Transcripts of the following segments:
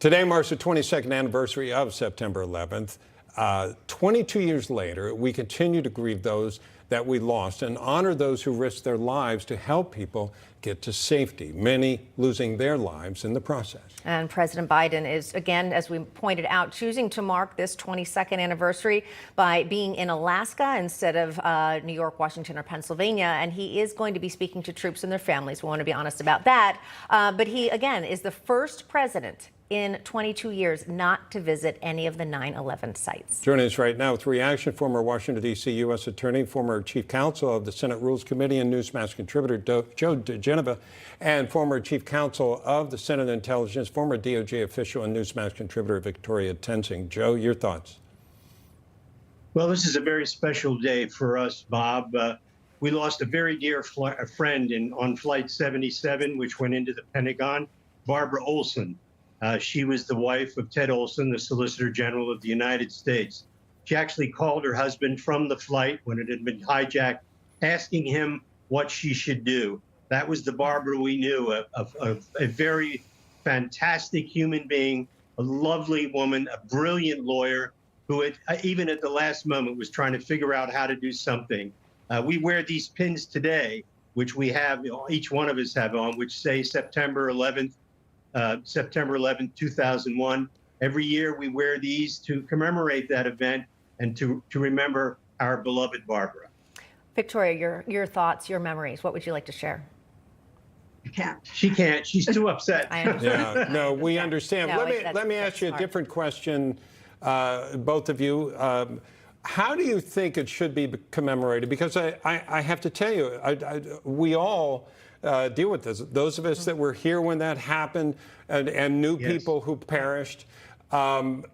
Today marks the 22nd anniversary of September 11th. 22 years later, we continue to grieve those that we lost and honor those who risked their lives to help people get to safety, many losing their lives in the process. And President Biden is, again, as we pointed out, choosing to mark this 22nd anniversary by being in Alaska instead of New York, Washington, or Pennsylvania. And he is going to be speaking to troops and their families. We want to be honest about that. But he, again, is the first president in 22 years not to visit any of the 9/11 sites. Joining us right now with reaction, former Washington, D.C. U.S. Attorney, former Chief Counsel of the Senate Rules Committee and Newsmax contributor Joe diGenova, and former Chief Counsel of the Senate Intelligence, former DOJ official and Newsmax contributor Victoria Toensing. Joe, your thoughts? Well, this is a very special day for us, Bob. We lost a very dear friend on Flight 77, which went into the Pentagon, Barbara Olson. She was the wife of Ted Olson, the Solicitor General of the United States. She actually called her husband from the flight when it had been hijacked, asking him what she should do. That was the Barbara we knew, a very fantastic human being, a lovely woman, a brilliant lawyer who even at the last moment was trying to figure out how to do something. We wear these pins today, which we have, each one of us have on, which say September 11th, 2001. Every year we wear these to commemorate that event and to remember our beloved Barbara. Victoria, your thoughts, your memories, what would you like to share? She can't. She's too upset. Yeah, no, we understand. No, let me ask you a different question, both of you. How do you think it should be commemorated? Because I have to tell you, we all deal with this. Those of us that were here when that happened and knew people who perished. I'm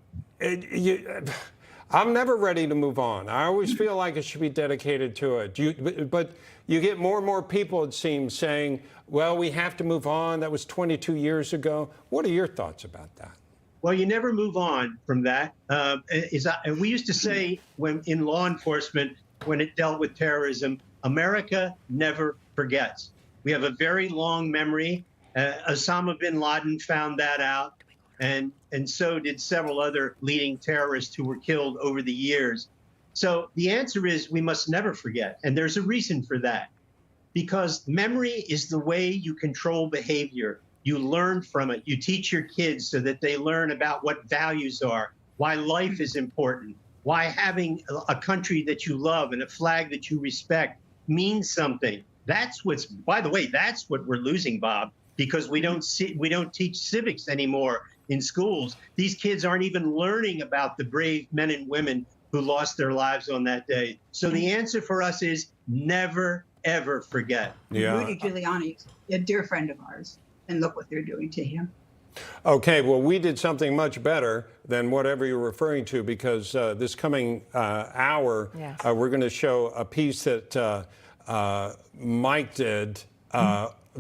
never ready to move on. I always feel like it should be dedicated to it. But you get more and more people, it seems, saying, well, we have to move on. That was 22 years ago. What are your thoughts about that? Well, you never move on from that. We used to say when in law enforcement, when it dealt with terrorism, America never forgets. We have a very long memory. Osama bin Laden found that out, and so did several other leading terrorists who were killed over the years. So the answer is we must never forget, and there's a reason for that. Because memory is the way you control behavior. You learn from it. You teach your kids so that they learn about what values are, why life is important, why having a country that you love and a flag that you respect means something. That's what's, by the way, that's what we're losing, Bob, because we don't teach civics anymore in schools. These kids aren't even learning about the brave men and women who lost their lives on that day. So the answer for us is never, ever forget. Yeah. Rudy Giuliani, a dear friend of ours, and look what they're doing to him. Okay, well, we did something much better than whatever you're referring to, because this coming hour, yes, we're going to show a piece that Mike did,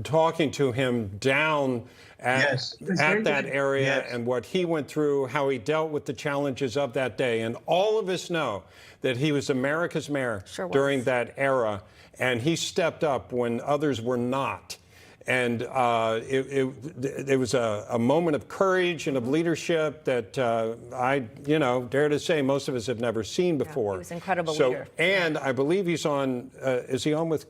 talking to him down at that area and what he went through, how he dealt with the challenges of that day. And all of us know that he was America's mayor during that era, and he stepped up when others were not. And it was a moment of courage and of leadership that I dare to say most of us have never seen before. He was an incredible leader. And I believe he's on, is he on with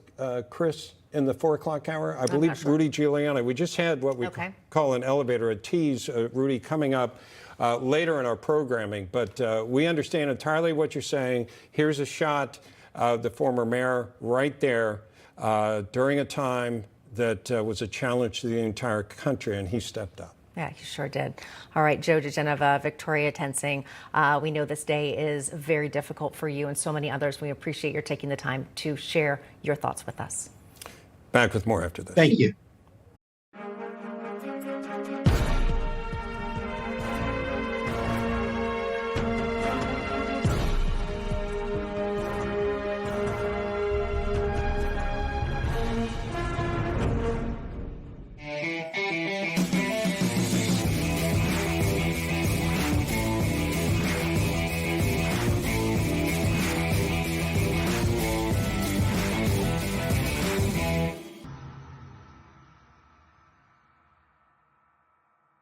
Chris in the 4 o'clock hour? I believe Rudy Giuliani. We just had what we call an elevator, a tease, Rudy, coming up later in our programming. But we understand entirely what you're saying. Here's a shot of the former mayor right there during a time that was a challenge to the entire country, and he stepped up. Yeah, he sure did. All right, Joe diGenova, Victoria Toensing, we know this day is very difficult for you and so many others. We appreciate your taking the time to share your thoughts with us. Back with more after this. Thank you.